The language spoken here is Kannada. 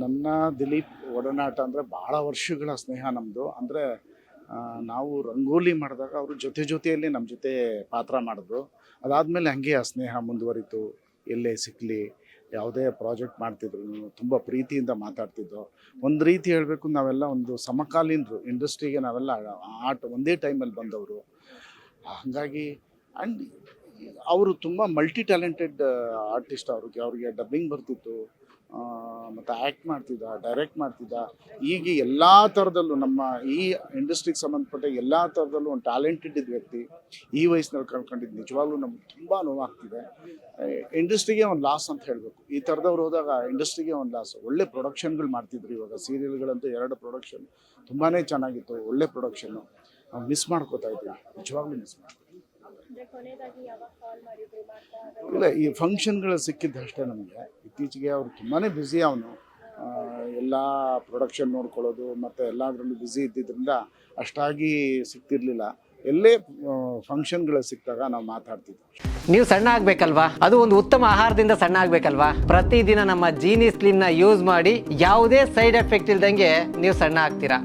ನನ್ನ ದಿಲೀಪ್ ಒಡನಾಟ ಅಂದರೆ ಭಾಳ ವರ್ಷಗಳ ಸ್ನೇಹ ನಮ್ಮದು. ಅಂದರೆ ನಾವು ರಂಗೋಲಿ ಮಾಡಿದಾಗ ಅವರು ಜೊತೆಯಲ್ಲಿ ನಮ್ಮ ಜೊತೆ ಪಾತ್ರ ಮಾಡಿದ್ರು. ಅದಾದಮೇಲೆ ಹಾಗೆ ಆ ಸ್ನೇಹ ಮುಂದುವರಿತು. ಎಲ್ಲೇ ಸಿಕ್ಕಲಿ ಯಾವುದೇ ಪ್ರಾಜೆಕ್ಟ್ ಮಾಡ್ತಿದ್ರು ತುಂಬ ಪ್ರೀತಿಯಿಂದ ಮಾತಾಡ್ತಿದ್ದೋ. ಒಂದು ರೀತಿ ಹೇಳಬೇಕು, ನಾವೆಲ್ಲ ಒಂದು ಸಮಕಾಲೀನರು. ಇಂಡಸ್ಟ್ರಿಗೆ ನಾವೆಲ್ಲ ಒಂದೇ ಟೈಮಲ್ಲಿ ಬಂದವರು. ಹಾಗಾಗಿ ಆ್ಯಂಡ್ ಅವರು ತುಂಬ ಮಲ್ಟಿ ಟ್ಯಾಲೆಂಟೆಡ್ ಆರ್ಟಿಸ್ಟ್. ಅವ್ರಿಗೆ ಡಬ್ಬಿಂಗ್ ಬರ್ತಿತ್ತು, ಮತ್ತು ಆ್ಯಕ್ಟ್ ಮಾಡ್ತಿದ್ದ, ಡೈರೆಕ್ಟ್ ಮಾಡ್ತಿದ್ದ. ಈಗ ಎಲ್ಲ ಥರದಲ್ಲೂ ನಮ್ಮ ಈ ಇಂಡಸ್ಟ್ರಿಗೆ ಸಂಬಂಧಪಟ್ಟ ಎಲ್ಲ ಥರದಲ್ಲೂ ಒಂದು ಟ್ಯಾಲೆಂಟೆಡ್ ಇದ್ದ ವ್ಯಕ್ತಿ ಈ ವಯಸ್ಸಿನಲ್ಲಿ ಕಳ್ಕೊಂಡಿದ್ದು ನಿಜವಾಗ್ಲೂ ನಮ್ಗೆ ತುಂಬ ನೋವಾಗ್ತಿದೆ. ಇಂಡಸ್ಟ್ರಿಗೆ ಒಂದು ಲಾಸ್ ಅಂತ ಹೇಳಬೇಕು. ಈ ಥರದವ್ರು ಹೋದಾಗ ಇಂಡಸ್ಟ್ರಿಗೆ ಒಂದು ಲಾಸ್. ಒಳ್ಳೆ ಪ್ರೊಡಕ್ಷನ್ಗಳು ಮಾಡ್ತಿದ್ರು. ಇವಾಗ ಸೀರಿಯಲ್ಗಳಂತೂ 2 ಪ್ರೊಡಕ್ಷನ್ ತುಂಬಾ ಚೆನ್ನಾಗಿತ್ತು, ಒಳ್ಳೆ ಪ್ರೊಡಕ್ಷನ್ನು. ನಾವು ಮಿಸ್ ಮಾಡ್ಕೋತಾ ಇದ್ದೀವಿ, ನಿಜವಾಗ್ಲೂ ಮಿಸ್ ಮಾಡ್ತೀವಿ. ಇಲ್ಲ, ಈ ಫಂಕ್ಷನ್ಗಳು ಸಿಕ್ಕಿದ್ದು ಅಷ್ಟೇ ನಮಗೆ. ಇತ್ತೀಚೆಗೆ ಅವ್ರು ತುಂಬಾ ಬ್ಯುಸಿ. ಅವನು ಎಲ್ಲ ಪ್ರೊಡಕ್ಷನ್ ನೋಡ್ಕೊಳ್ಳೋದು ಮತ್ತು ಎಲ್ಲದರಲ್ಲೂ ಬ್ಯುಸಿ ಇದ್ದಿದ್ದರಿಂದ ಅಷ್ಟಾಗಿ ಸಿಗ್ತಿರ್ಲಿಲ್ಲ. ಎಲ್ಲೇ ಫಂಕ್ಷನ್ಗಳು ಸಿಕ್ಕಿದಾಗ ನಾವು ಮಾತಾಡ್ತಿದ್ವಿ. ನೀವು ಸಣ್ಣ ಆಗ್ಬೇಕಲ್ವಾ, ಅದು ಒಂದು ಉತ್ತಮ ಆಹಾರದಿಂದ ಸಣ್ಣ ಆಗ್ಬೇಕಲ್ವಾ. ಪ್ರತಿದಿನ ನಮ್ಮ ಜೀನಿ ಸ್ಲಿಮ್ನ ಯೂಸ್ ಮಾಡಿ ಯಾವುದೇ ಸೈಡ್ ಎಫೆಕ್ಟ್ ಇಲ್ದಂಗೆ ನೀವು ಸಣ್ಣ ಆಗ್ತೀರಾ.